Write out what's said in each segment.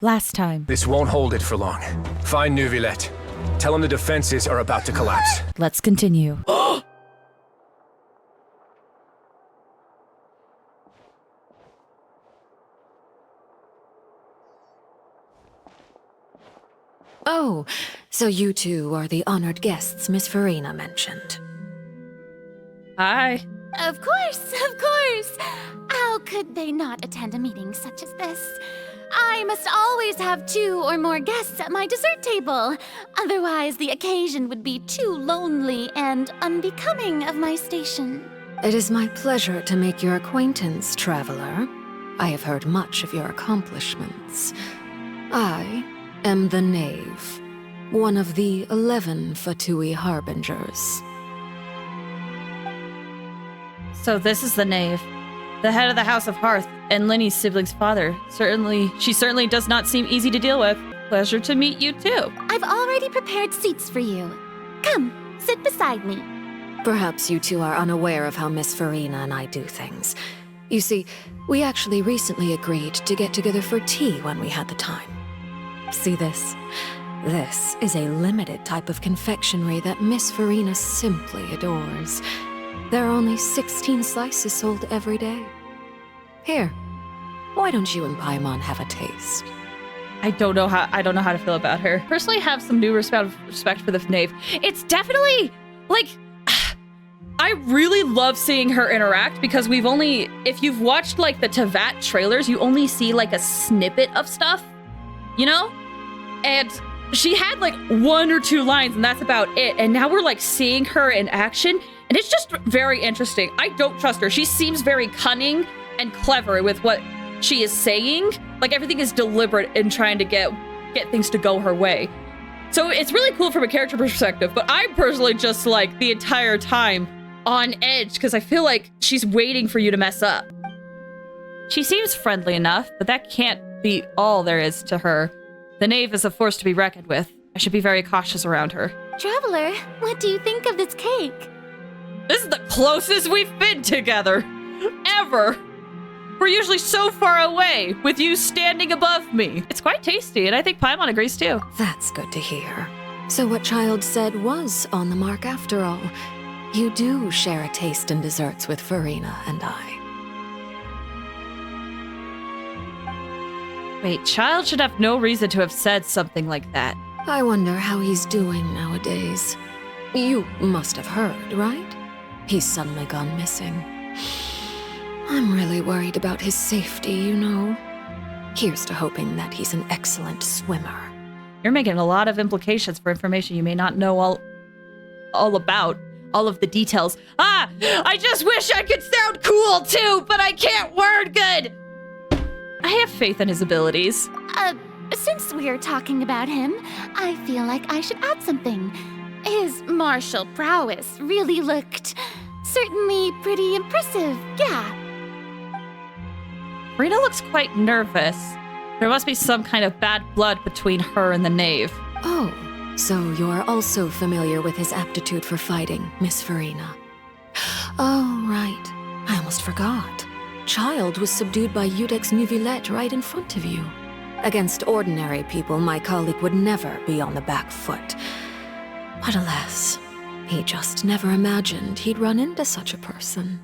Last time. This won't hold it for long. Find Neuvillette. Tell him the defenses are about to collapse. Let's continue. Oh, so you two are the honored guests Miss Farina mentioned. Hi. Of course, of course. How could they not attend a meeting such as this? I must always have 2 or more guests at my dessert table. Otherwise, the occasion would be too lonely and unbecoming of my station. It is my pleasure to make your acquaintance, traveler. I have heard much of your accomplishments. I am the Knave, one of the 11 Fatui Harbingers. So this is the Knave, the head of the House of Hearth, and Linny's sibling's father. She certainly does not seem easy to deal with. Pleasure to meet you too. I've already prepared seats for you. Come, sit beside me. Perhaps you two are unaware of how Miss Farina and I do things. You see, we actually recently agreed to get together for tea when we had the time. See this? This is a limited type of confectionery that Miss Farina simply adores. There are only 16 slices sold every day. Here, why don't you and Paimon have a taste? I don't know how to feel about her. Personally, have some new respect for the Knave. It's definitely like I really love seeing her interact because if you've watched like the Tevat trailers, you only see like a snippet of stuff, you know? And she had like 1 or 2 lines and that's about it. And now we're like seeing her in action and it's just very interesting. I don't trust her. She seems very cunning and clever with what she is saying. Like everything is deliberate in trying to get things to go her way. So it's really cool from a character perspective, but I'm personally just like the entire time on edge because I feel like she's waiting for you to mess up. She seems friendly enough, but that can't be all there is to her. The Knave is a force to be reckoned with. I should be very cautious around her. Traveler, what do you think of this cake? This is the closest we've been together. Ever. We're usually so far away, with you standing above me. It's quite tasty, and I think Paimon agrees too. That's good to hear. So what Child said was on the mark after all. You do share a taste in desserts with Farina and I. Wait, Child should have no reason to have said something like that. I wonder how he's doing nowadays. You must have heard, right? He's suddenly gone missing. I'm really worried about his safety, you know. Here's to hoping that he's an excellent swimmer. You're making a lot of implications for information you may not know all about. All of the details. I just wish I could sound cool too, but I can't word good. I have faith in his abilities. Since we're talking about him, I feel like I should add something. His martial prowess really looked certainly pretty impressive, yeah. Rena looks quite nervous. There must be some kind of bad blood between her and the Knave. Oh, so you're also familiar with his aptitude for fighting, Miss Farina. Oh, right. I almost forgot. Child was subdued by Udex Neuvillette right in front of you. Against ordinary people, my colleague would never be on the back foot. But alas, he just never imagined he'd run into such a person.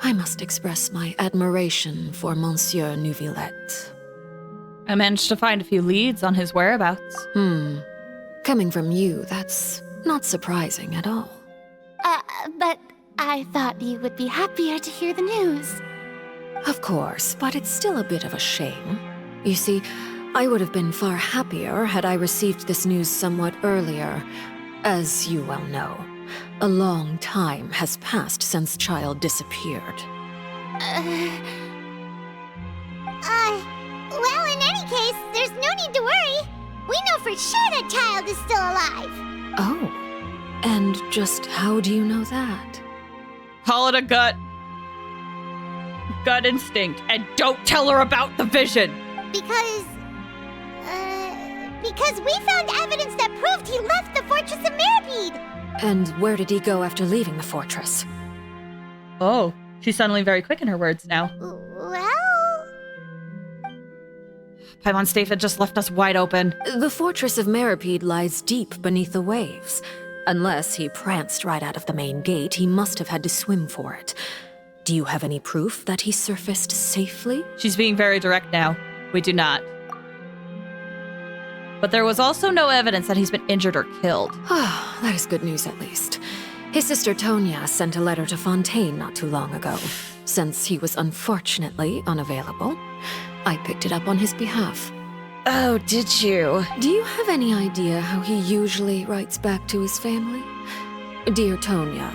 I must express my admiration for Monsieur Neuvillette. I managed to find a few leads on his whereabouts. Coming from you, that's not surprising at all. But I thought you would be happier to hear the news. Of course, but it's still a bit of a shame. You see, I would have been far happier had I received this news somewhat earlier. As you well know, a long time has passed since Child disappeared. Well, in any case, there's no need to worry. We know for sure that Child is still alive. Oh, and just how do you know that? Call it a gut instinct, and don't tell her about the vision. Because we found evidence that proved he left the Fortress of Mirabede. And where did he go after leaving the fortress? Oh, she's suddenly very quick in her words now. Well, Paimon Staphen just left us wide open. The fortress of Meripede lies deep beneath the waves. Unless he pranced right out of the main gate, he must have had to swim for it. Do you have any proof that he surfaced safely? She's being very direct now. We do not. But there was also no evidence that he's been injured or killed. That is good news at least. His sister Tonya sent a letter to Fontaine not too long ago. Since he was unfortunately unavailable, I picked it up on his behalf. Oh, did you? Do you have any idea how he usually writes back to his family? Dear Tonya,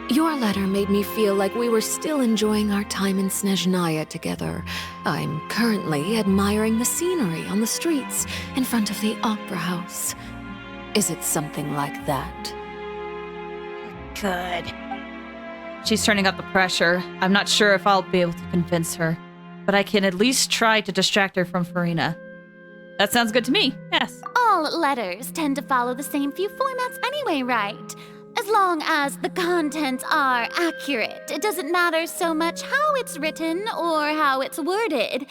your letter made me feel like we were still enjoying our time in Snezhnaya together. I'm currently admiring the scenery on the streets in front of the opera house. Is it something like that? Good. She's turning up the pressure. I'm not sure if I'll be able to convince her, but I can at least try to distract her from Farina. That sounds good to me, yes. All letters tend to follow the same few formats anyway, right? As long as the contents are accurate, it doesn't matter so much how it's written or how it's worded.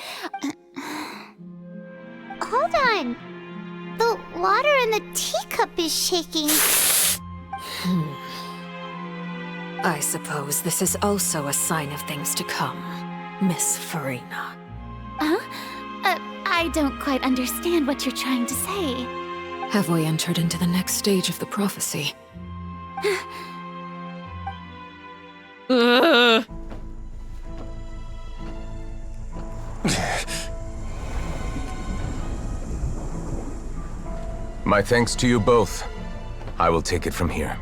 Hold on. The water in the teacup is shaking. I suppose this is also a sign of things to come, Miss Farina. Huh? I don't quite understand what you're trying to say. Have we entered into the next stage of the prophecy? My thanks to you both. I will take it from here.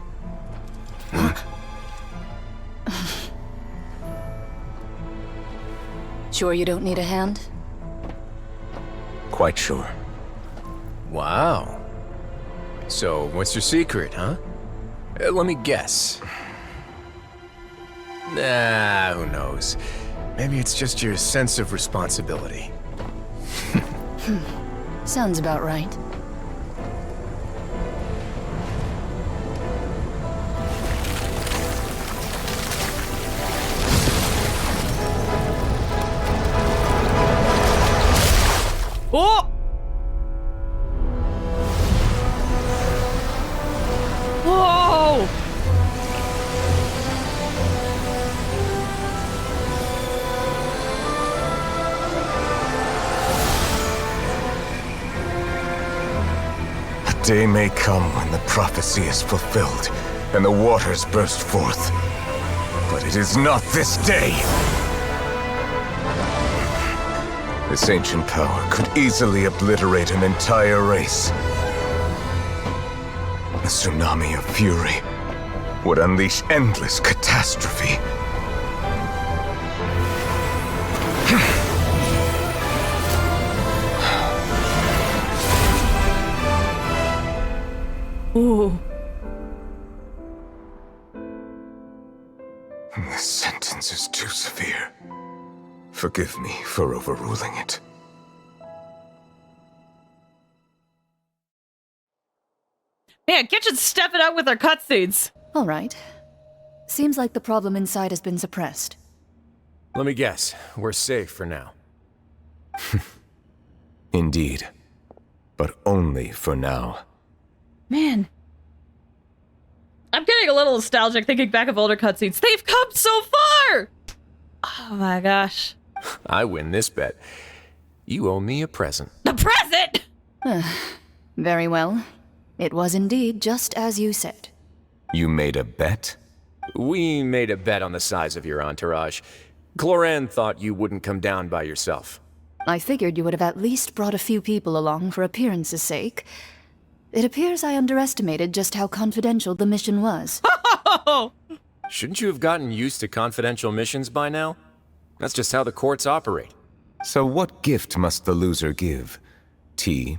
Sure you don't need a hand? Quite sure. Wow. So, what's your secret, huh? Let me guess. Nah, who knows? Maybe it's just your sense of responsibility. Sounds about right. Oh! Whoa! A day may come when the prophecy is fulfilled and the waters burst forth. But it is not this day! This ancient power could easily obliterate an entire race. A tsunami of fury would unleash endless catastrophe. Ooh. This sentence is too severe. Forgive me for overruling it. Man, Kitchen's stepping up with her cutscenes. All right. Seems like the problem inside has been suppressed. Let me guess. We're safe for now. Indeed. But only for now. Man. I'm getting a little nostalgic thinking back of older cutscenes. They've come so far! Oh my gosh. I win this bet. You owe me a present. The present! Very well. It was indeed just as you said. You made a bet? We made a bet on the size of your entourage. Cloran thought you wouldn't come down by yourself. I figured you would have at least brought a few people along for appearance's sake. It appears I underestimated just how confidential the mission was. Shouldn't you have gotten used to confidential missions by now? That's just how the courts operate. So what gift must the loser give? Tea?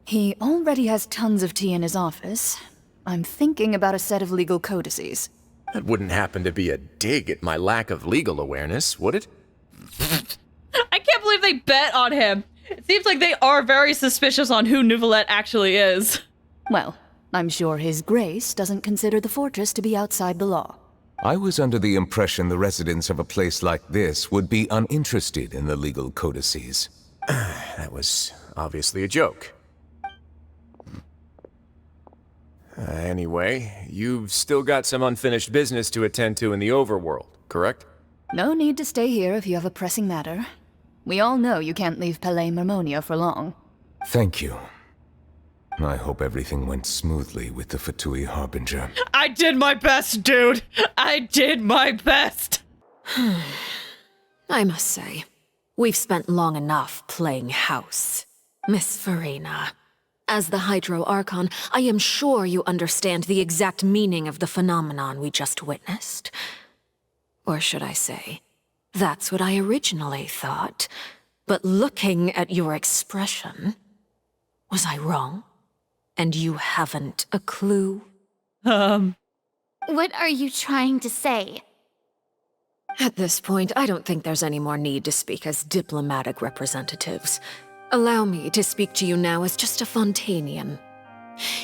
He already has tons of tea in his office. I'm thinking about a set of legal codices. That wouldn't happen to be a dig at my lack of legal awareness, would it? I can't believe they bet on him. It seems like they are very suspicious on who Neuvillette actually is. Well, I'm sure His Grace doesn't consider the fortress to be outside the law. I was under the impression the residents of a place like this would be uninterested in the legal codices. That was obviously a joke. Anyway, you've still got some unfinished business to attend to in the overworld, correct? No need to stay here if you have a pressing matter. We all know you can't leave Palais Mermonia for long. Thank you. I hope everything went smoothly with the Fatui Harbinger. I did my best, dude. I did my best. I must say, we've spent long enough playing house. Miss Farina, as the Hydro Archon, I am sure you understand the exact meaning of the phenomenon we just witnessed. Or should I say, that's what I originally thought. But looking at your expression, was I wrong? And you haven't a clue? What are you trying to say? At this point, I don't think there's any more need to speak as diplomatic representatives. Allow me to speak to you now as just a Fontainian.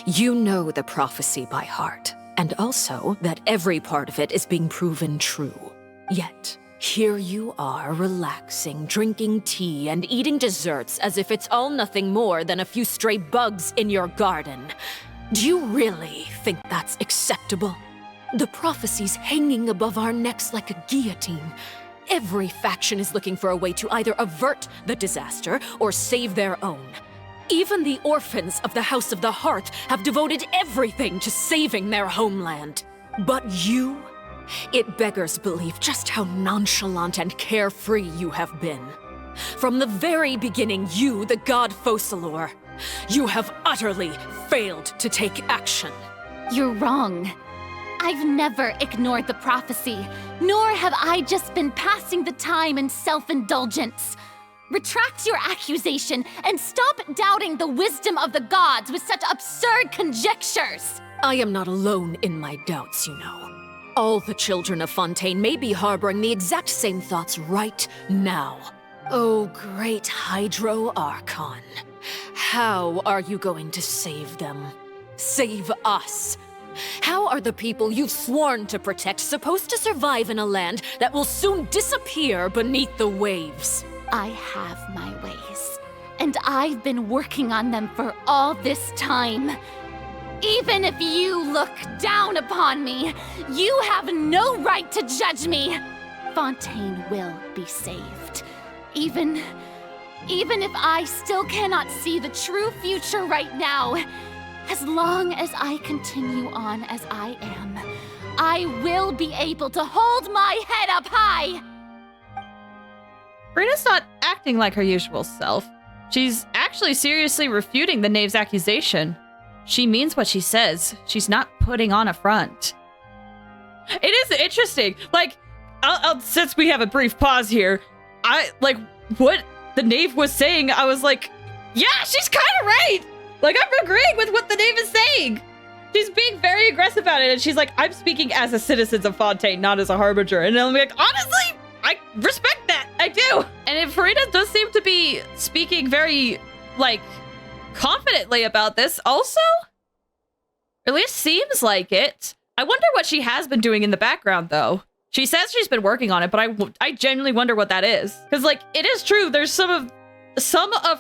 You know the prophecy by heart, and also that every part of it is being proven true. Yet, here you are, relaxing, drinking tea, and eating desserts as if it's all nothing more than a few stray bugs in your garden. Do you really think that's acceptable? The prophecy's hanging above our necks like a guillotine. Every faction is looking for a way to either avert the disaster or save their own. Even the orphans of the House of the Hearth have devoted everything to saving their homeland. But you? It beggars belief just how nonchalant and carefree you have been. From the very beginning, you, the god Focalor, you have utterly failed to take action. You're wrong. I've never ignored the prophecy, nor have I just been passing the time in self-indulgence. Retract your accusation and stop doubting the wisdom of the gods with such absurd conjectures. I am not alone in my doubts, you know. All the children of Fontaine may be harboring the exact same thoughts right now. Oh, great Hydro Archon. How are you going to save them? Save us? How are the people you've sworn to protect supposed to survive in a land that will soon disappear beneath the waves? I have my ways, and I've been working on them for all this time. Even if you look down upon me, you have no right to judge me. Fontaine will be saved. Even if I still cannot see the true future right now, as long as I continue on as I am, I will be able to hold my head up high. Farina's not acting like her usual self. She's actually seriously refuting the knave's accusation. She means what she says. She's not putting on a front. It is interesting. Like, since we have a brief pause here, what the knave was saying, I was like, yeah, she's kind of right. Like, I'm agreeing with what the knave is saying. She's being very aggressive about it, and she's like, I'm speaking as a citizen of Fontaine, not as a harbinger. And I'm like, honestly, I respect that. I do. And if Farina does seem to be speaking very, like, confidently about this also, or at least seems like it. I wonder what she has been doing in the background, though. She says she's been working on it, but I genuinely wonder what that is. Because, like, it is true, there's some of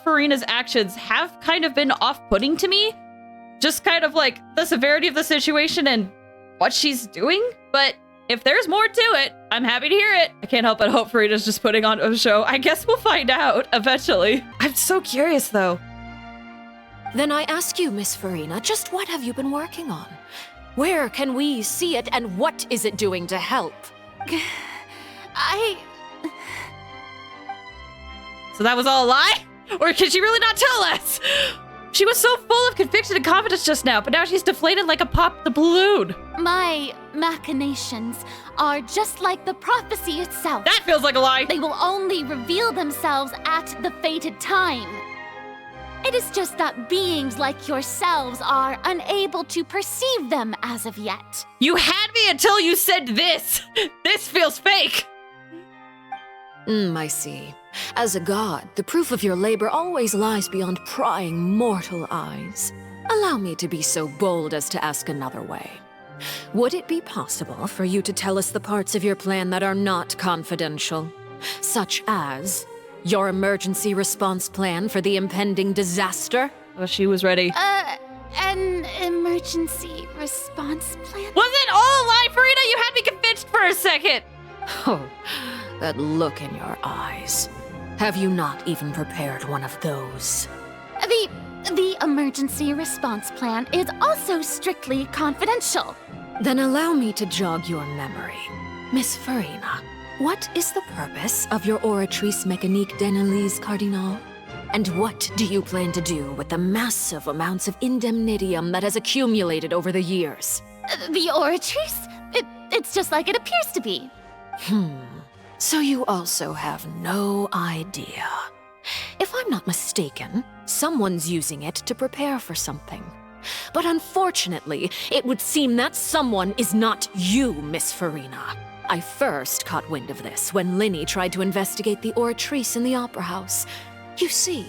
Farina's actions have kind of been off-putting to me. Just kind of like the severity of the situation and what she's doing. But if there's more to it, I'm happy to hear it. I can't help but hope Farina's just putting on a show. I guess we'll find out eventually. I'm so curious, though. Then I ask you, Miss Farina, just what have you been working on? Where can we see it, and what is it doing to help? So that was all a lie? Or can she really not tell us? She was so full of conviction and confidence just now, but now she's deflated like a pop the balloon. My machinations are just like the prophecy itself. That feels like a lie. They will only reveal themselves at the fated time. It is just that beings like yourselves are unable to perceive them as of yet. You had me until you said this. This feels fake. I see. As a god, the proof of your labor always lies beyond prying mortal eyes. Allow me to be so bold as to ask another way. would it be possible for you to tell us the parts of your plan that are not confidential? Such as your emergency response plan for the impending disaster? Oh, she was ready. An emergency response plan? Was it all a lie, Farina? You had me convinced for a second. Oh, that look in your eyes. Have you not even prepared one of those? The emergency response plan is also strictly confidential. Then allow me to jog your memory. Miss Farina, what is the purpose of your Oratrice Mécanique d'Analyse Cardinal? And what do you plan to do with the massive amounts of indemnitium that has accumulated over the years? The Oratrice? It's just like it appears to be. So you also have no idea. If I'm not mistaken, someone's using it to prepare for something. But unfortunately, it would seem that someone is not you, Miss Farina. I first caught wind of this when Linny tried to investigate the Oratrice in the Opera House. You see,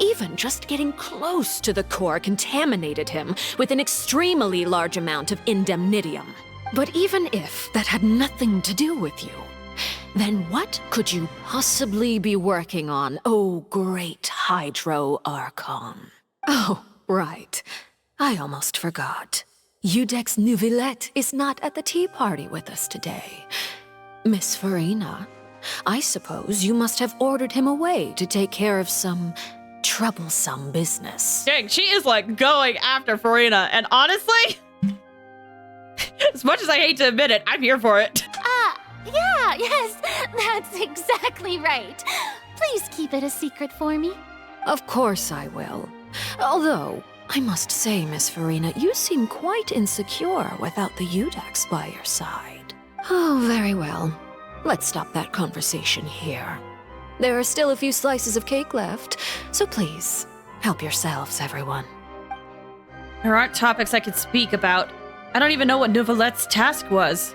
even just getting close to the core contaminated him with an extremely large amount of indemnitium. But even if that had nothing to do with you, then what could you possibly be working on, oh great Hydro Archon? Oh, right. I almost forgot. Udex Neuvillette is not at the tea party with us today. Miss Farina, I suppose you must have ordered him away to take care of some troublesome business. Dang, she is like going after Farina. And honestly, as much as I hate to admit it, I'm here for it. Yes, that's exactly right. Please keep it a secret for me. Of course I will. Although, I must say, Miss Farina, you seem quite insecure without the Udex by your side. Oh, very well. Let's stop that conversation here. There are still a few slices of cake left, so please, help yourselves, everyone. There aren't topics I could speak about. I don't even know what Neuvillette's task was.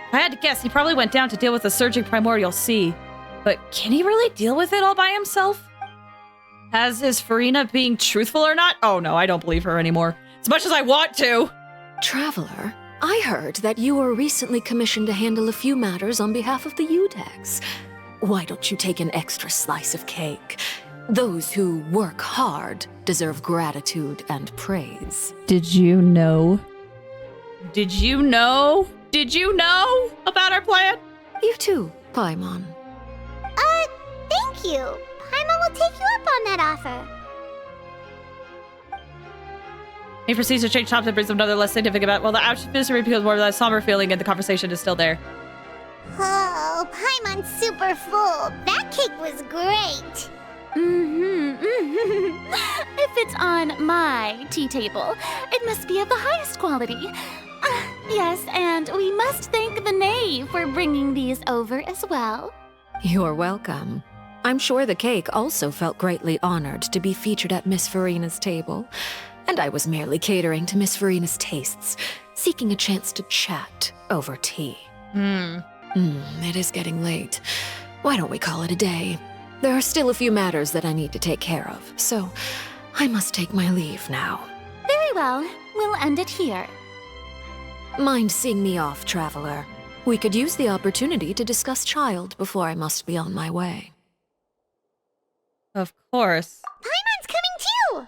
If I had to guess, he probably went down to deal with the surging primordial sea. But can he really deal with it all by himself? Is Farina being truthful or not? Oh no, I don't believe her anymore. As much as I want to. Traveler, I heard that you were recently commissioned to handle a few matters on behalf of the Udex. Why don't you take an extra slice of cake? Those who work hard deserve gratitude and praise. Did you know? Did you know? Did you know about our plan? You too, Paimon. Thank you. Paimon will take you up on that offer. He proceeds to change topics and brings up another less significant about, well, the ouch mystery becomes more of that somber feeling and the conversation is still there. Oh, Paimon's super full. That cake was great. If it's on my tea table, it must be of the highest quality. Yes, and we must thank the knave for bringing these over as well. You're welcome. I'm sure the cake also felt greatly honored to be featured at Miss Farina's table. And I was merely catering to Miss Farina's tastes, seeking a chance to chat over tea. It is getting late. Why don't we call it a day? There are still a few matters that I need to take care of, so I must take my leave now. Very well, we'll end it here. Mind seeing me off, traveler? We could use the opportunity to discuss Child before I must be on my way. Of course. Paimon's coming too.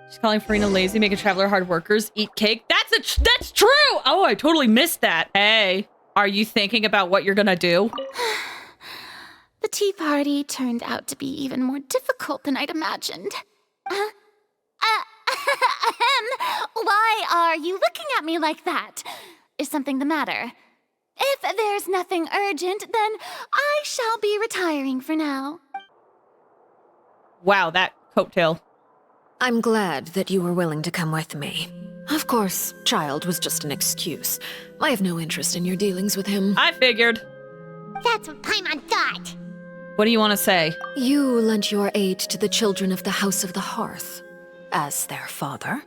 She's calling Farina lazy, making Traveler hard workers, eat cake. That's true! Oh, I totally missed that. Hey, are you thinking about what you're gonna do? The tea party turned out to be even more difficult than I'd imagined. Why are you looking at me like that? Is something the matter? If there's nothing urgent, then I shall be retiring for now. Wow, that coattail. I'm glad that you were willing to come with me. Of course, Child was just an excuse. I have no interest in your dealings with him. I figured. That's what Paimon thought. What do you want to say? You lent your aid to the children of the House of the Hearth. As their father,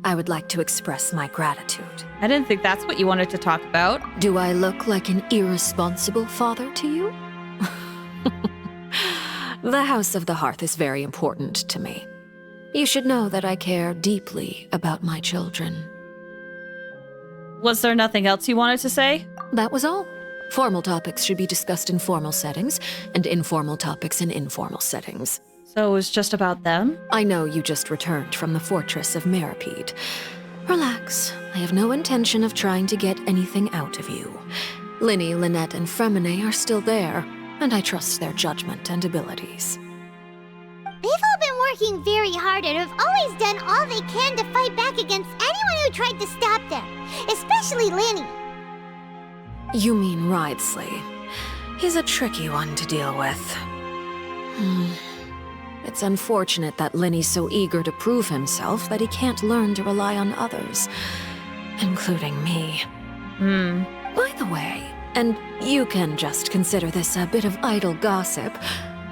I would like to express my gratitude. I didn't think that's what you wanted to talk about. Do I look like an irresponsible father to you? The House of the Hearth is very important to me. You should know that I care deeply about my children. Was there nothing else you wanted to say? That was all. Formal topics should be discussed in formal settings, and informal topics in informal settings. So it was just about them? I know you just returned from the fortress of Meripede. Relax. I have no intention of trying to get anything out of you. Linny, Lynette, and Fremine are still there, and I trust their judgment and abilities. They've all been working very hard and have always done all they can to fight back against anyone who tried to stop them, especially Linny. You mean Ridesley. He's a tricky one to deal with. It's unfortunate that Linny's so eager to prove himself that he can't learn to rely on others, including me. By the way, and you can just consider this a bit of idle gossip,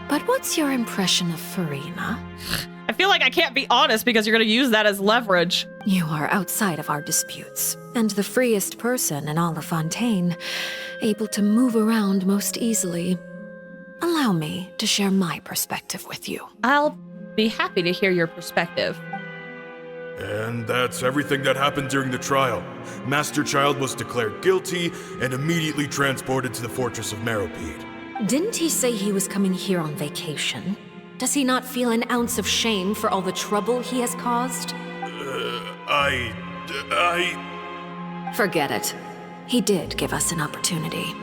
but what's your impression of Furina? I feel like I can't be honest because you're going to use that as leverage. You are outside of our disputes, and the freest person in all of Fontaine, able to move around most easily. Allow me to share my perspective with you. I'll be happy to hear your perspective. And that's everything that happened during the trial. Master Child was declared guilty and immediately transported to the Fortress of Meripede. Didn't he say he was coming here on vacation? Does he not feel an ounce of shame for all the trouble he has caused? Forget it. He did give us an opportunity.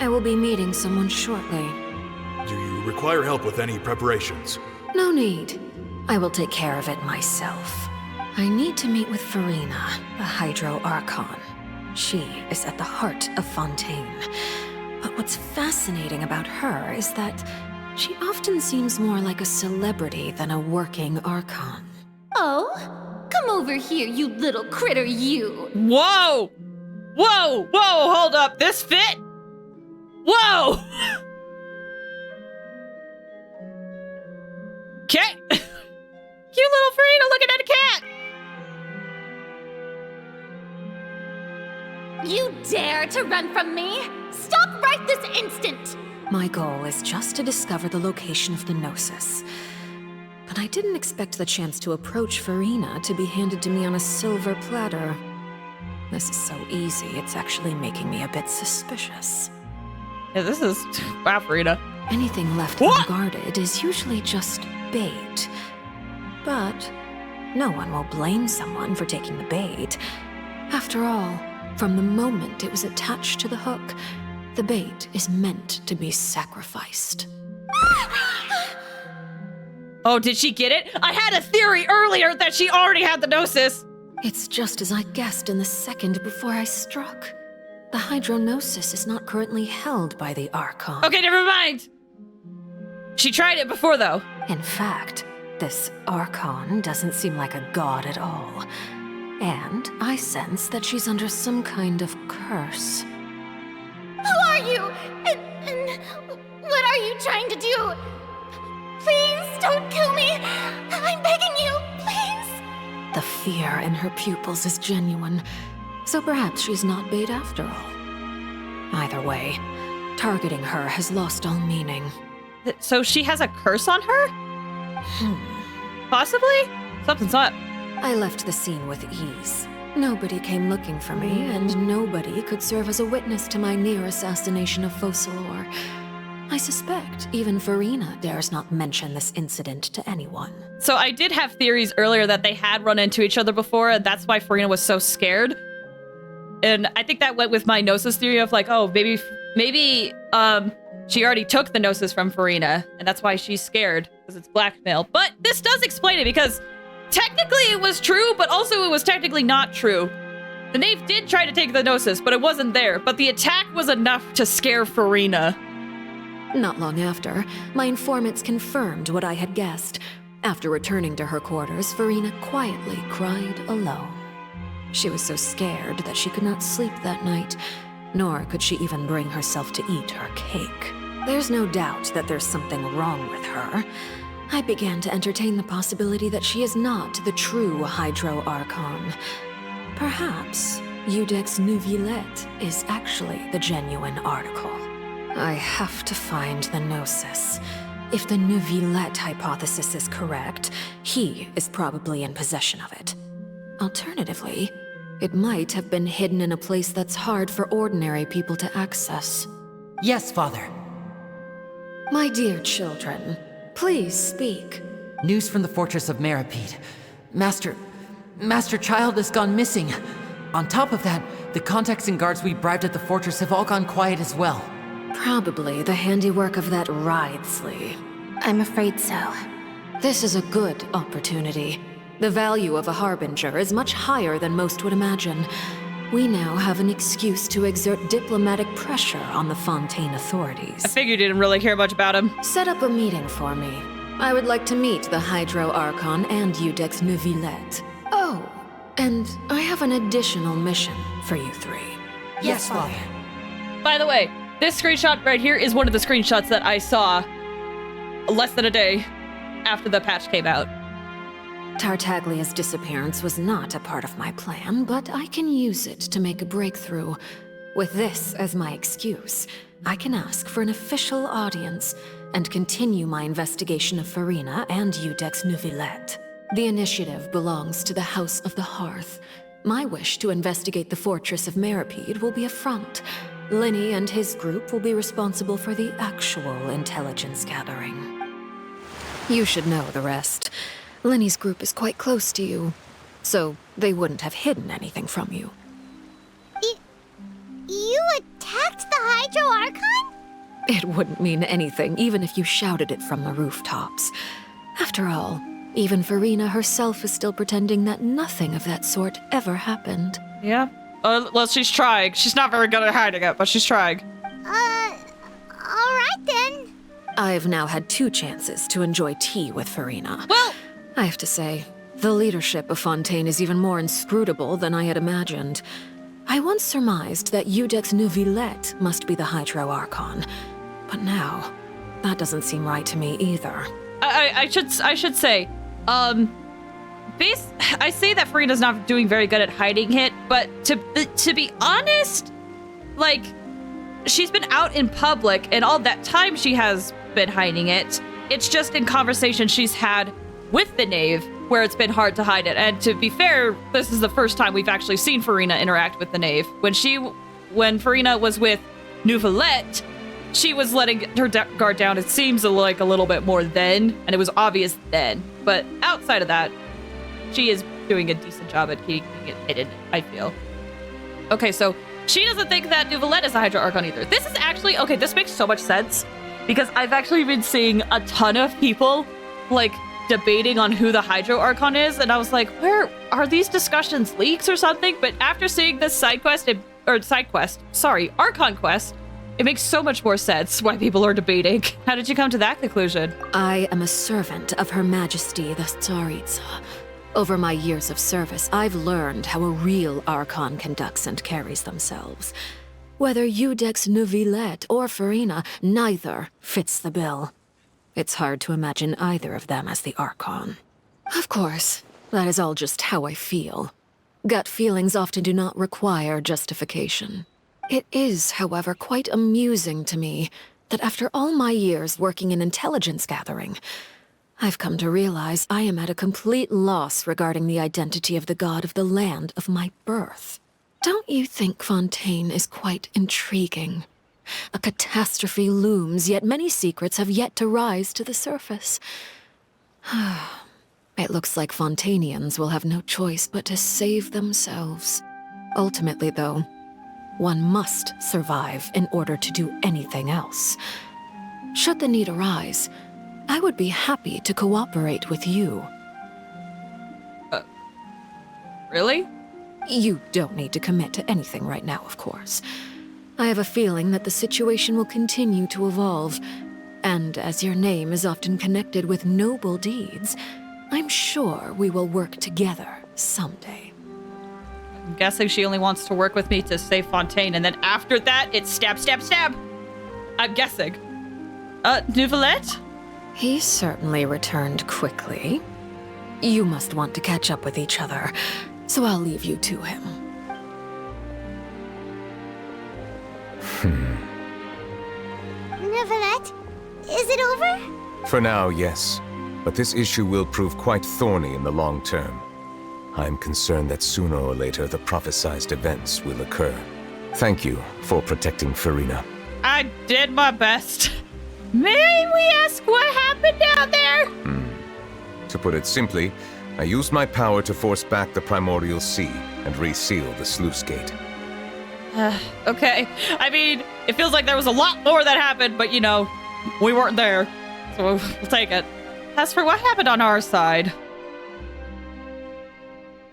I will be meeting someone shortly. Do you require help with any preparations? No need. I will take care of it myself. I need to meet with Furina, the Hydro Archon. She is at the heart of Fontaine. But what's fascinating about her is that she often seems more like a celebrity than a working Archon. Oh, come over here, you little critter, you. Whoa! Whoa! Whoa! Hold up! This fit? Whoa! Okay. Cute little Farina looking at a cat. You dare to run from me? Stop right this instant! My goal is just to discover the location of the Gnosis. But I didn't expect the chance to approach Furina to be handed to me on a silver platter. This is so easy, it's actually making me a bit suspicious. Yeah, this is... Wow, Farina. Anything left What? unguarded is usually just bait. But no one will blame someone for taking the bait. After all, from the moment it was attached to the hook, the bait is meant to be sacrificed. Oh, did she get it? I had a theory earlier that she already had the Gnosis. It's just as I guessed in the second before I struck. The Hydronosis is not currently held by the Archon. Okay, never mind. She tried it before, though. In fact, this Archon doesn't seem like a god at all. And I sense that she's under some kind of curse. Who are you? And what are you trying to do? Please don't kill me. I'm begging you, please. The fear in her pupils is genuine, so perhaps she's not bait after all. Either way, targeting her has lost all meaning. So she has a curse on her? Possibly? Something's up. I left the scene with ease. Nobody came looking for me, and nobody could serve as a witness to my near assassination of Focalor. I suspect even Furina dares not mention this incident to anyone. So I did have theories earlier that they had run into each other before, and that's why Farina was so scared. And I think that went with my Gnosis theory of like, oh, maybe she already took the Gnosis from Farina, and that's why she's scared, because it's blackmail. But this does explain it, because technically it was true, but also it was technically not true. The knave did try to take the Gnosis, but it wasn't there. But the attack was enough to scare Farina. Not long after, my informants confirmed what I had guessed. After returning to her quarters, Farina quietly cried alone. She was so scared that she could not sleep that night, nor could she even bring herself to eat her cake. There's no doubt that there's something wrong with her. I began to entertain the possibility that she is not the true Hydro Archon. Perhaps Eudex Neuvillette is actually the genuine article. I have to find the Gnosis. If the Neuvillette hypothesis is correct, he is probably in possession of it. Alternatively, it might have been hidden in a place that's hard for ordinary people to access. Yes, Father. My dear children, please speak. News from the fortress of Meripede. Master Child has gone missing. On top of that, the contacts and guards we bribed at the fortress have all gone quiet as well. Probably the handiwork of that Wriothesley. I'm afraid so. This is a good opportunity. The value of a harbinger is much higher than most would imagine. We now have an excuse to exert diplomatic pressure on the Fontaine authorities. I figured you didn't really care much about him. Set up a meeting for me. I would like to meet the Hydro Archon and Iudex Neuvillette. Oh, and I have an additional mission for you three. Yes, Father. By the way, this screenshot right here is one of the screenshots that I saw less than a day after the patch came out. Tartaglia's disappearance was not a part of my plan, but I can use it to make a breakthrough. With this as my excuse, I can ask for an official audience and continue my investigation of Farina and Iudex Neuvillette. The initiative belongs to the House of the Hearth. My wish to investigate the fortress of Meripede will be a front. Linny and his group will be responsible for the actual intelligence gathering. You should know the rest. Linny's group is quite close to you, so they wouldn't have hidden anything from you. You attacked the Hydro Archon? It wouldn't mean anything, even if you shouted it from the rooftops. After all, even Farina herself is still pretending that nothing of that sort ever happened. Yeah. Well, she's trying. She's not very good at hiding it, but she's trying. Alright then. I've now had 2 chances to enjoy tea with Farina. Well, I have to say, the leadership of Fontaine is even more inscrutable than I had imagined. I once surmised that Iudex Neuvillette must be the Hydro Archon, but now, that doesn't seem right to me either. I should say, I say that Farina's not doing very good at hiding it, but to be honest, like, she's been out in public, and all that time she has been hiding it. It's just in conversations she's had with the Knave where it's been hard to hide it. And to be fair, this is the first time we've actually seen Farina interact with the Knave. When Farina was with Neuvillette, she was letting her guard down. It seems like a little bit more then, and it was obvious then. But outside of that, she is doing a decent job at keeping it hidden, I feel. Okay, so she doesn't think that Neuvillette is a Hydro Archon either. This is actually, okay, this makes so much sense, because I've actually been seeing a ton of people, like, debating on who the Hydro Archon is, and I was like, where are these discussions leaks or something? But after seeing this Archon quest, it makes so much more sense why people are debating. How did you come to that conclusion? I am a servant of Her Majesty the Tsaritsa. Over my years of service, I've learned how a real Archon conducts and carries themselves. Whether Iudex Neuvillette or Farina, neither fits the bill. It's hard to imagine either of them as the Archon. Of course, that is all just how I feel. Gut feelings often do not require justification. It is, however, quite amusing to me that after all my years working in intelligence gathering, I've come to realize I am at a complete loss regarding the identity of the god of the land of my birth. Don't you think Fontaine is quite intriguing? A catastrophe looms, yet many secrets have yet to rise to the surface. It looks like Fontainians will have no choice but to save themselves. Ultimately, though, one must survive in order to do anything else. Should the need arise, I would be happy to cooperate with you. Really? You don't need to commit to anything right now, of course. I have a feeling that the situation will continue to evolve, and as your name is often connected with noble deeds, I'm sure we will work together someday. I'm guessing she only wants to work with me to save Fontaine, and then after that, it's stab, stab, stab. I'm guessing. Neuvillette? He certainly returned quickly. You must want to catch up with each other, so I'll leave you to him. Neuvillette, is it over? For now, yes. But this issue will prove quite thorny in the long term. I'm concerned that sooner or later the prophesized events will occur. Thank you for protecting Farina. I did my best. May we ask what happened down there? To put it simply, I used my power to force back the primordial sea and reseal the sluice gate. Okay. I mean, it feels like there was a lot more that happened, but you know, we weren't there. So we'll take it. As for what happened on our side,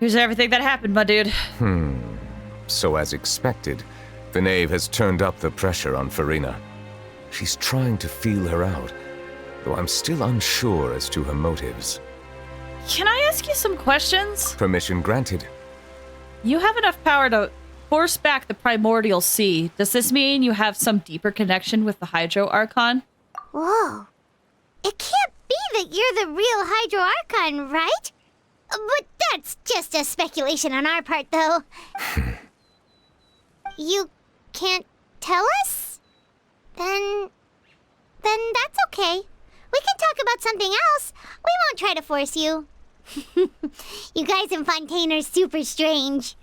here's everything that happened, my dude. So as expected, the knave has turned up the pressure on Farina. She's trying to feel her out, though I'm still unsure as to her motives. Can I ask you some questions? Permission granted. You have enough power to force back the primordial sea. Does this mean you have some deeper connection with the Hydro Archon? Whoa. It can't be that you're the real Hydro Archon, right? But that's just a speculation on our part, though. You can't tell us? Then that's okay. We can talk about something else. We won't try to force you. You guys in Fontaine are super strange.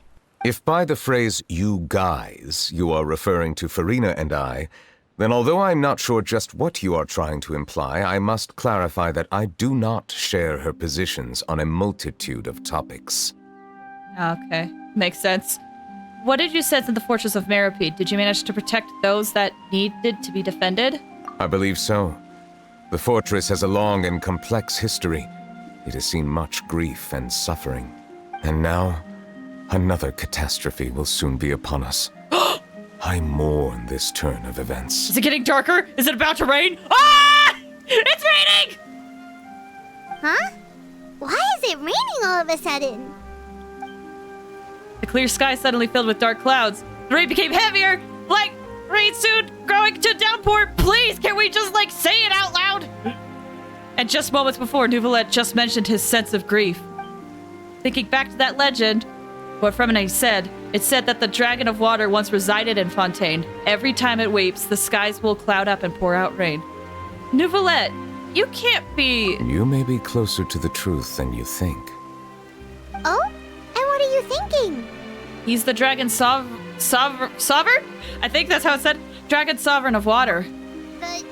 If by the phrase, you guys, you are referring to Farina and I, then although I'm not sure just what you are trying to imply, I must clarify that I do not share her positions on a multitude of topics. Okay, makes sense. What did you sense in the Fortress of Meripede? Did you manage to protect those that needed to be defended? I believe so. The fortress has a long and complex history. It has seen much grief and suffering. And now, another catastrophe will soon be upon us. I mourn this turn of events. Is it getting darker? Is it about to rain? Ah! It's raining! Huh? Why is it raining all of a sudden? The clear sky suddenly filled with dark clouds. The rain became heavier, like rain soon growing to downpour. Please, can we just, say it out loud? And just moments before, Nouvelette just mentioned his sense of grief. Thinking back to that legend, what Fremine said, it said that the Dragon of Water once resided in Fontaine. Every time it weeps, the skies will cloud up and pour out rain. Nouvelette, you can't be... You may be closer to the truth than you think. Oh? And what are you thinking? He's the Dragon Sovereign? I think that's how it said. Dragon Sovereign of Water. The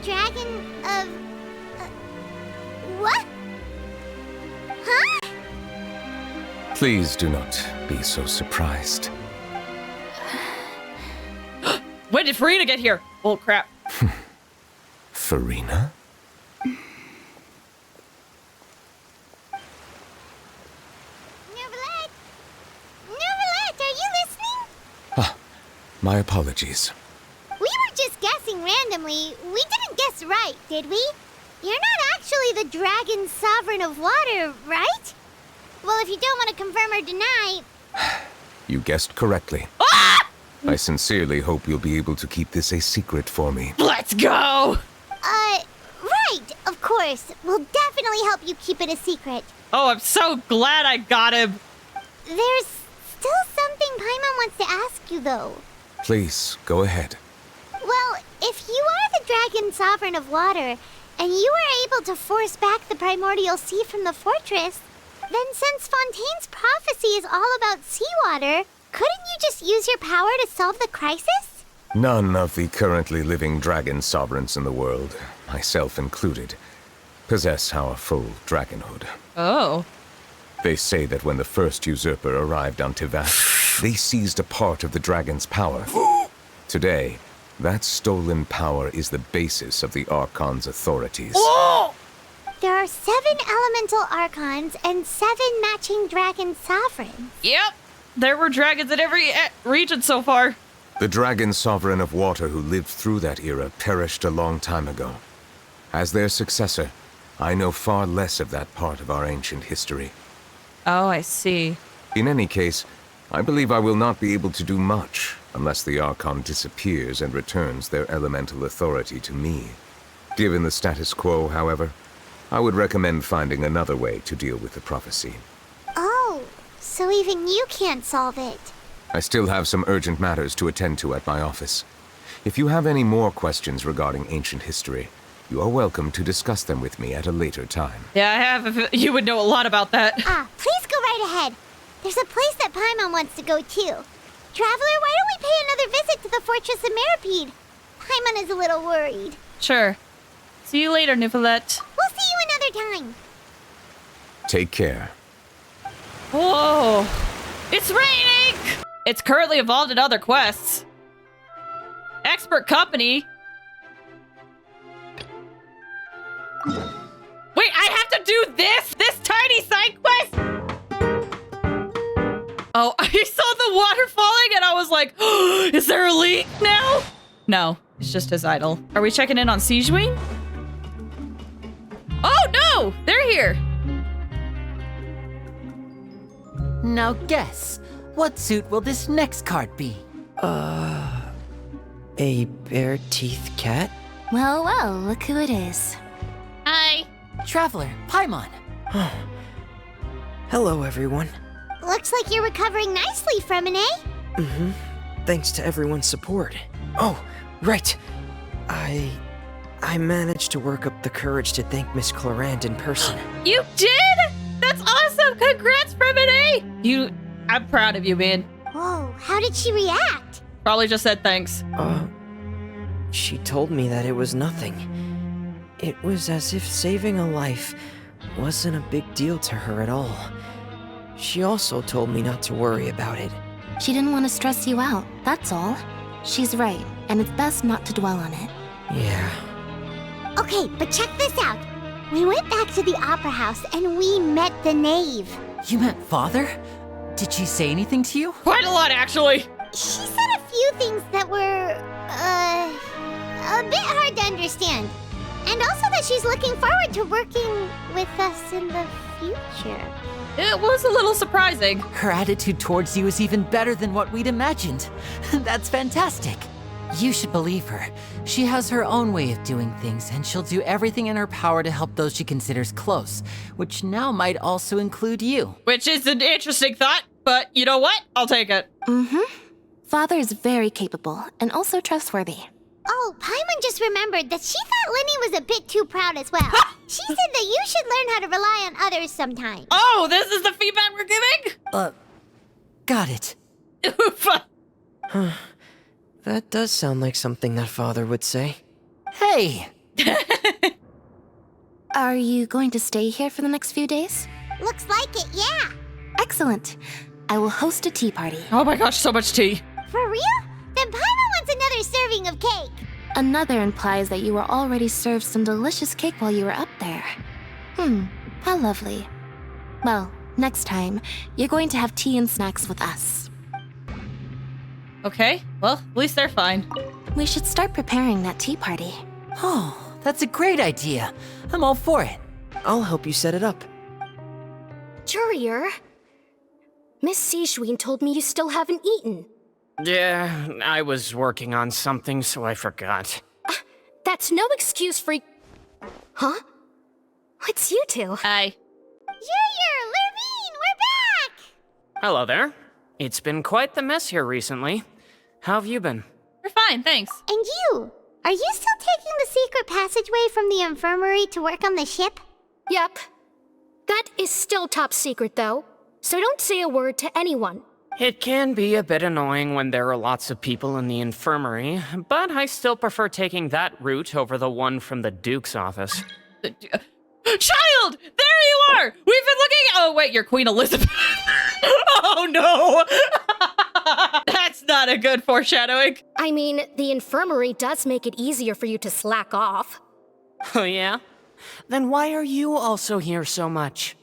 Dragon of... what? Huh? Please do not be so surprised. When did Farina get here? Oh, crap. Farina? Nouvelette! Nouvelette, are you listening? My apologies. We were just guessing randomly. We didn't guess right, did we? You're not actually the Dragon Sovereign of Water, right? Well, if you don't want to confirm or deny... You guessed correctly. Ah! I sincerely hope you'll be able to keep this a secret for me. Let's go! Right, of course. We'll definitely help you keep it a secret. Oh, I'm so glad I got him. There's still something Paimon wants to ask you, though. Please, go ahead. Well, if you are the Dragon Sovereign of Water, and you were able to force back the primordial sea from the fortress, then since Fontaine's prophecy is all about seawater, couldn't you just use your power to solve the crisis? None of the currently living dragon sovereigns in the world, myself included, possess our full dragonhood. Oh. They say that when the first usurper arrived on Tivat, they seized a part of the dragon's power. Today, that stolen power is the basis of the Archon's authorities. Oh! There are 7 elemental archons and 7 matching dragon sovereigns. Yep. There were dragons in every region so far. The dragon sovereign of water who lived through that era perished a long time ago. As their successor, I know far less of that part of our ancient history. Oh, I see. In any case, I believe I will not be able to do much unless the Archon disappears and returns their elemental authority to me. Given the status quo, however, I would recommend finding another way to deal with the prophecy. Oh, so even you can't solve it. I still have some urgent matters to attend to at my office. If you have any more questions regarding ancient history, You are welcome to discuss them with me at a later time. Yeah, I have. You would know a lot about that. Please go right ahead. There's a place that Paimon wants to go too. Traveler, why don't we pay another visit to the Fortress of Meripede? Paimon is a little worried. Sure. See you later, Nicolette. We'll see you another time. Take care. Whoa! It's raining! It's currently involved in other quests. Expert company. Wait, I have to do this? This tiny side quest? Oh, I saw the water falling and I was like, oh, is there a leak now? No, it's just his idol. Are we checking in on Sijwin? Oh no, they're here. Now guess, what suit will this next card be? A bare-teeth cat? Well, well, look who it is. Hi. Traveler, Paimon. Hello, everyone. Looks like you're recovering nicely from it, eh? Thanks to everyone's support. Oh, right. I managed to work up the courage to thank Miss Clorant in person. You did? That's awesome. Congrats, Fremine. I'm proud of you, man. Whoa, how did she react? Probably just said thanks. She told me that it was nothing. It was as if saving a life wasn't a big deal to her at all. She also told me not to worry about it. She didn't want to stress you out, that's all. She's right, and it's best not to dwell on it. Yeah. Okay, but check this out. We went back to the opera house and we met the knave. You met Father? Did she say anything to you? Quite a lot, actually. She said a few things that were, a bit hard to understand. And also that she's looking forward to working with us in the future. It was a little surprising. Her attitude towards you is even better than what we'd imagined. That's fantastic. You should believe her. She has her own way of doing things, and she'll do everything in her power to help those she considers close, which now might also include you. Which is an interesting thought, but you know what? I'll take it. Father is very capable, and also trustworthy. Oh, Paimon just remembered that she thought Lenny was a bit too proud as well. She said that you should learn how to rely on others sometimes. Oh, this is the feedback we're giving? Got it. That does sound like something that Father would say. Hey! Are you going to stay here for the next few days? Looks like it, yeah. Excellent. I will host a tea party. Oh my gosh, so much tea. For real? Then Paimon wants another serving of cake. Another implies that you were already served some delicious cake while you were up there. How lovely. Well, next time, you're going to have tea and snacks with us. Okay, well, at least they're fine. We should start preparing that tea party. Oh, that's a great idea. I'm all for it. I'll help you set it up. Courier, Miss Sijwin told me you still haven't eaten. Yeah, I was working on something, so I forgot. That's no excuse for... Huh? It's you two. Hi. Courier, Lurvine, we're back! Hello there. It's been quite the mess here recently. How have you been? We're fine, thanks. And you? Are you still taking the secret passageway from the infirmary to work on the ship? Yep. That is still top secret, though. So don't say a word to anyone. It can be a bit annoying when there are lots of people in the infirmary, but I still prefer taking that route over the one from the Duke's office. Child! There you are! We've been looking... Oh, wait, you're Queen Elizabeth. Oh, no! That's not a good foreshadowing. I mean, the infirmary does make it easier for you to slack off. Oh, yeah? Then why are you also here so much?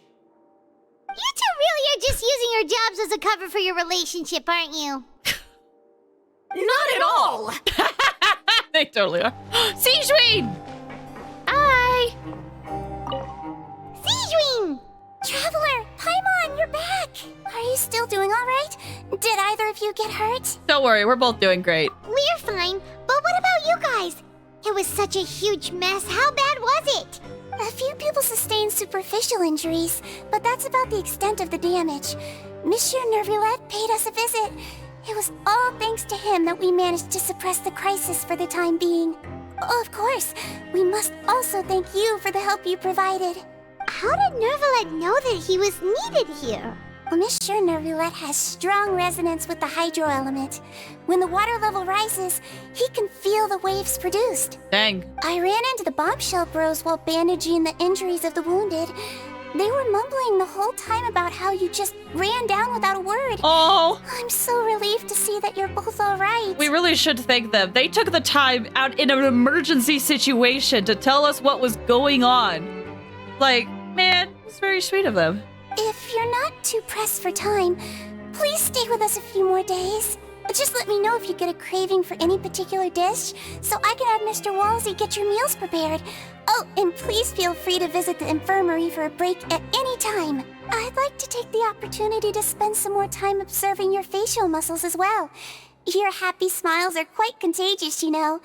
You two really are just using your jobs as a cover for your relationship, aren't you? Not at all! They totally are. Sijwin! Hi! Sijwin! Traveler, Paimon, you're back! Are you still doing all right? Did either of you get hurt? Don't worry, we're both doing great. We're fine, but what about you guys? It was such a huge mess. How bad was it? A few people sustained superficial injuries, but that's about the extent of the damage. Monsieur Nervillette paid us a visit. It was all thanks to him that we managed to suppress the crisis for the time being. Of course. We must also thank you for the help you provided. How did Nervalet know that he was needed here? Well, Miss sure Nervalet has strong resonance with the hydro element. When the water level rises, he can feel the waves produced. Dang. I ran into the bombshell bros while bandaging the injuries of the wounded. They were mumbling the whole time about how you just ran down without a word. Oh. I'm so relieved to see that you're both all right. We really should thank them. They took the time out in an emergency situation to tell us what was going on. Like, man, it's very sweet of them. If you're not too pressed for time, please stay with us a few more days. Just let me know if you get a craving for any particular dish, so I can have Mr. Walsey get your meals prepared. Oh, and please feel free to visit the infirmary for a break at any time. I'd like to take the opportunity to spend some more time observing your facial muscles as well. Your happy smiles are quite contagious, you know.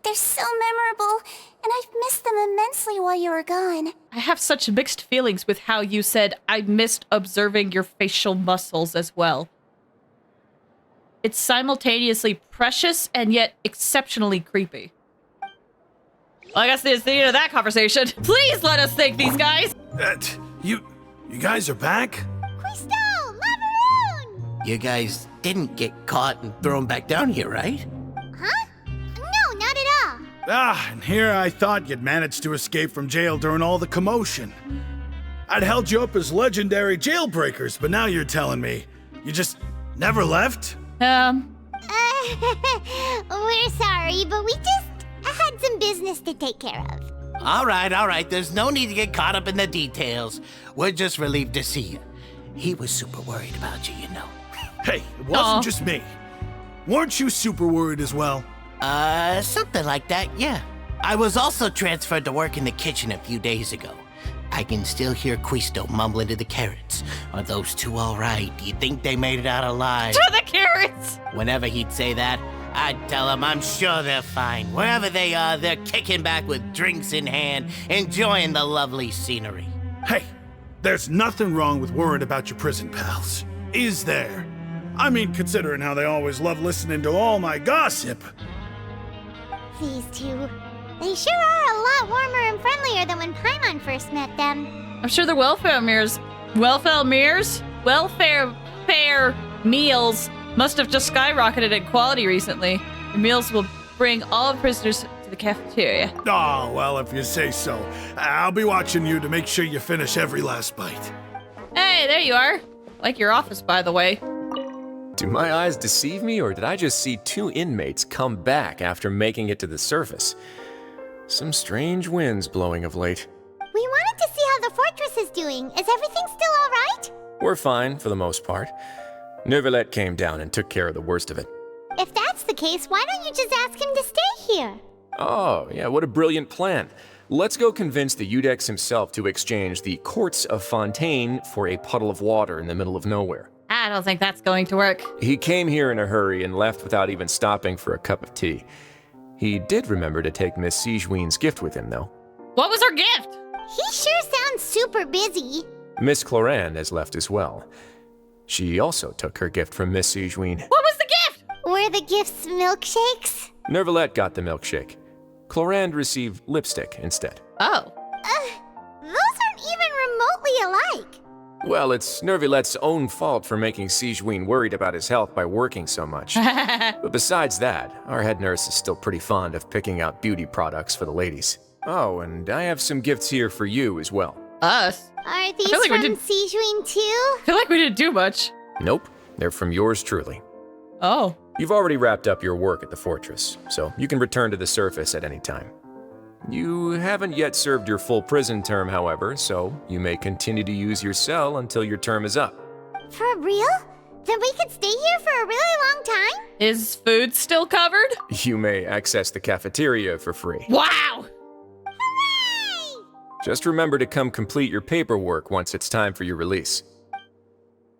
They're so memorable, and I've missed them immensely while you were gone. I have such mixed feelings with how you said I missed observing your facial muscles as well. It's simultaneously precious and yet exceptionally creepy. Well, I guess that's the end of that conversation. Please let us thank these guys. You guys are back? Quisto! Lavaroon! You guys didn't get caught and thrown back down here, right? Huh? No, not at all. And here I thought you'd managed to escape from jail during all the commotion. I'd held you up as legendary jailbreakers, but now you're telling me you just never left? We're sorry, but we just had some business to take care of. All right. There's no need to get caught up in the details. We're just relieved to see you. He was super worried about you, you know. Hey, it wasn't just me. Weren't you super worried as well? Something like that, yeah. I was also transferred to work in the kitchen a few days ago. I can still hear Quisto mumbling to the carrots. Are those two all right? Do you think they made it out alive? To the carrots! Whenever he'd say that, I'd tell him I'm sure they're fine. Wherever they are, they're kicking back with drinks in hand, enjoying the lovely scenery. Hey, there's nothing wrong with worrying about your prison pals. Is there? I mean, considering how they always love listening to all my gossip. These two. They sure are a lot warmer and friendlier than when Paimon first met them. I'm sure the welfare meals must have just skyrocketed in quality recently. The meals will bring all prisoners to the cafeteria. Oh, well, if you say so. I'll be watching you to make sure you finish every last bite. Hey, there you are. Like your office, by the way. Do my eyes deceive me, or did I just see two inmates come back after making it to the surface? Some strange winds blowing of late. We wanted to see how the fortress is doing. Is everything still all right? We're fine, for the most part. Nervalet came down and took care of the worst of it. If that's the case, why don't you just ask him to stay here? Oh, yeah, what a brilliant plan. Let's go convince the Udex himself to exchange the courts of Fontaine for a puddle of water in the middle of nowhere. I don't think that's going to work. He came here in a hurry and left without even stopping for a cup of tea. He did remember to take Miss Sigewinne's gift with him, though. What was her gift? He sure sounds super busy. Miss Cloran has left as well. She also took her gift from Miss Sigewinne. What was the gift? Were the gifts milkshakes? Nervalet got the milkshake. Cloran received lipstick instead. Oh. Those aren't even remotely alike. Well, it's Nervalet's own fault for making Sigewinne worried about his health by working so much. But besides that, our head nurse is still pretty fond of picking out beauty products for the ladies. Oh, and I have some gifts here for you as well. Us? Are these like from Sigewinne too? I feel like we didn't do much. Nope, they're from yours truly. Oh. You've already wrapped up your work at the fortress, so you can return to the surface at any time. You haven't yet served your full prison term, however, so you may continue to use your cell until your term is up. For real? Then we could stay here for a really long time? Is food still covered? You may access the cafeteria for free. Wow! Hooray! Just remember to come complete your paperwork once it's time for your release.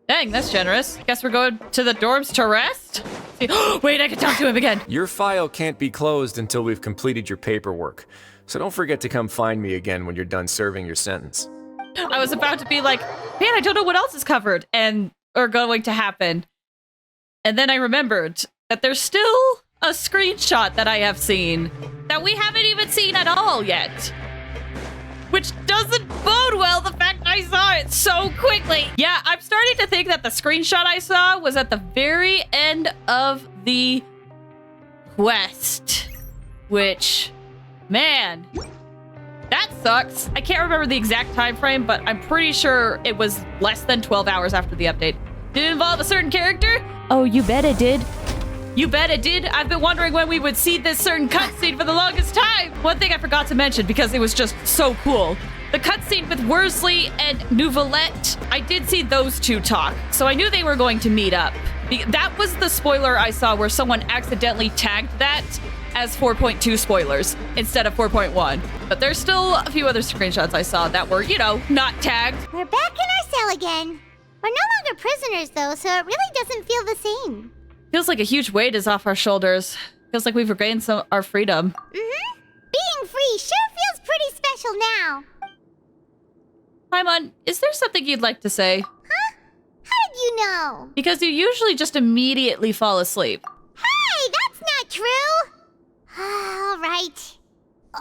Dang, that's generous. Guess we're going to the dorms to rest? Wait, I can talk to him again. Your file can't be closed until we've completed your paperwork, so don't forget to come find me again when you're done serving your sentence. I was about to be like, man, I don't know what else is covered or going to happen. And then I remembered that there's still a screenshot that I have seen that that we haven't even seen at all yet. Which doesn't bode well, the fact I saw it so quickly. Yeah, I'm starting to think that the screenshot I saw was at the very end of the quest. Which, man, that sucks. I can't remember the exact time frame, but I'm pretty sure it was less than 12 hours after the update. Did it involve a certain character? Oh, you bet it did. You bet it did. I've been wondering when we would see this certain cutscene for the longest time. One thing I forgot to mention because it was just so cool. The cutscene with Worsley and Nouvelette, I did see those two talk, so I knew they were going to meet up. That was the spoiler I saw where someone accidentally tagged that as 4.2 spoilers instead of 4.1. But there's still a few other screenshots I saw that were, you know, not tagged. We're back in our cell again. We're no longer prisoners, though, so it really doesn't feel the same. Feels like a huge weight is off our shoulders. Feels like we've regained our freedom. Mm-hmm. Being free sure feels pretty special now. Paimon, is there something you'd like to say? Huh? How did you know? Because you usually just immediately fall asleep. Hey, that's not true! All right.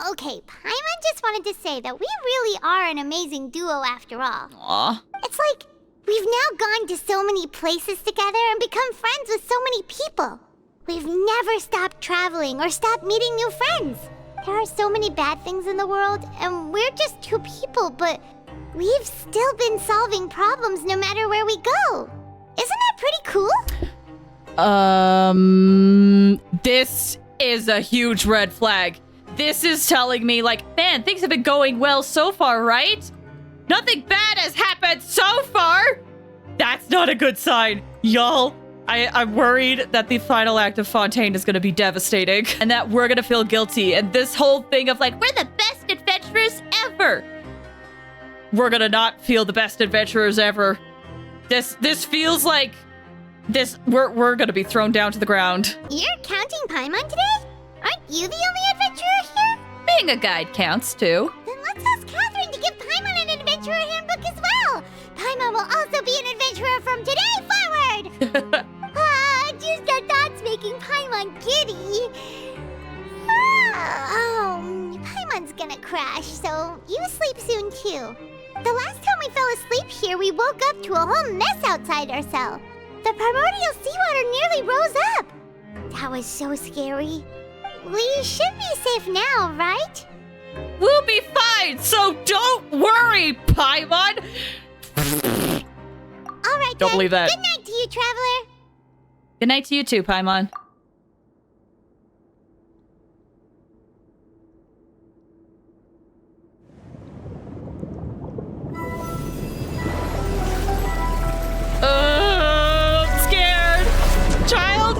Okay, Paimon just wanted to say that we really are an amazing duo after all. Aw. It's like we've now gone to so many places together and become friends with so many people. We've never stopped traveling or stopped meeting new friends. There are so many bad things in the world, and we're just two people, but we've still been solving problems no matter where we go. Isn't that pretty cool? This is a huge red flag. This is telling me, like, man, things have been going well so far, right? Nothing bad has happened so far. That's not a good sign. Y'all, I'm worried that the final act of Fontaine is going to be devastating and that we're going to feel guilty. And this whole thing of like, we're the best adventurers ever. We're going to not feel the best adventurers ever. This feels like we're going to be thrown down to the ground. You're counting Paimon today? Aren't you the only adventurer here? Being a guide counts too. Then let's ask Catherine to give Paimon an adventurer handbook as well. Paimon will also be an adventurer from today forward. Just our thoughts making Paimon giddy. Paimon's gonna crash, so you sleep soon too. The last time we fell asleep here, we woke up to a whole mess outside our cell. The primordial seawater nearly rose up. That was so scary. We should be safe now, right? We'll be fine, so don't worry, Paimon. All right, don't believe that. Good night to you, traveler. Good night to you too, Paimon. I'm scared. Child!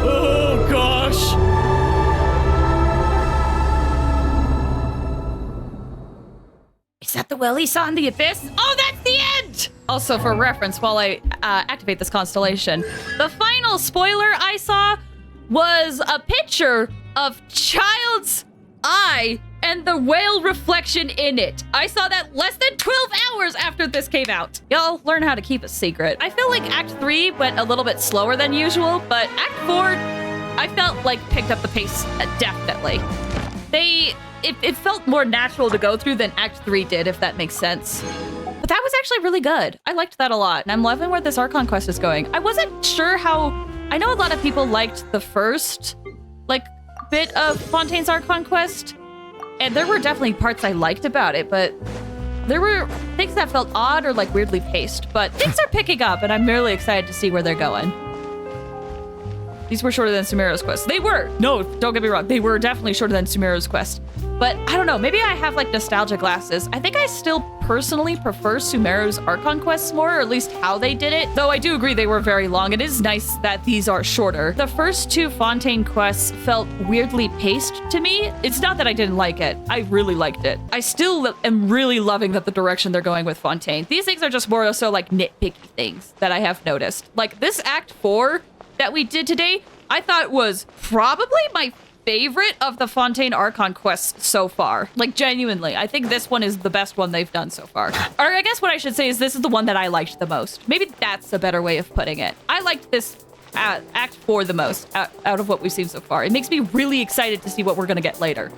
Oh, gosh. Is that the well he saw in the abyss? Oh, that's the end! Also, for reference, while I activate this constellation, the final spoiler I saw was a picture of Child's eye and the whale reflection in it. I saw that less than 12 hours after this came out. Y'all learn how to keep a secret. I feel like Act 3 went a little bit slower than usual, but Act 4, I felt like picked up the pace definitely. It felt more natural to go through than Act 3 did, if that makes sense. But that was actually really good. I liked that a lot, and I'm loving where this Archon quest is going. I wasn't sure how... I know a lot of people liked the first, bit of Fontaine's Archon quest, and there were definitely parts I liked about it, but there were things that felt odd or, weirdly paced. But things are picking up, and I'm really excited to see where they're going. These were shorter than Sumeru's quest. They were! No, don't get me wrong. They were definitely shorter than Sumeru's quest. But I don't know, maybe I have nostalgia glasses. I think I still personally prefer Sumeru's Archon quests more, or at least how they did it. Though I do agree they were very long. It is nice that these are shorter. The first two Fontaine quests felt weirdly paced to me. It's not that I didn't like it. I really liked it. I still am really loving the direction they're going with Fontaine. These things are just more so nitpicky things that I have noticed. This Act 4 that we did today, I thought was probably my favorite of the Fontaine Archon quests so far. Like, genuinely. I think this one is the best one they've done so far. Or I guess what I should say is this is the one that I liked the most. Maybe that's a better way of putting it. I liked this Act 4 the most out of what we've seen so far. It makes me really excited to see what we're gonna get later.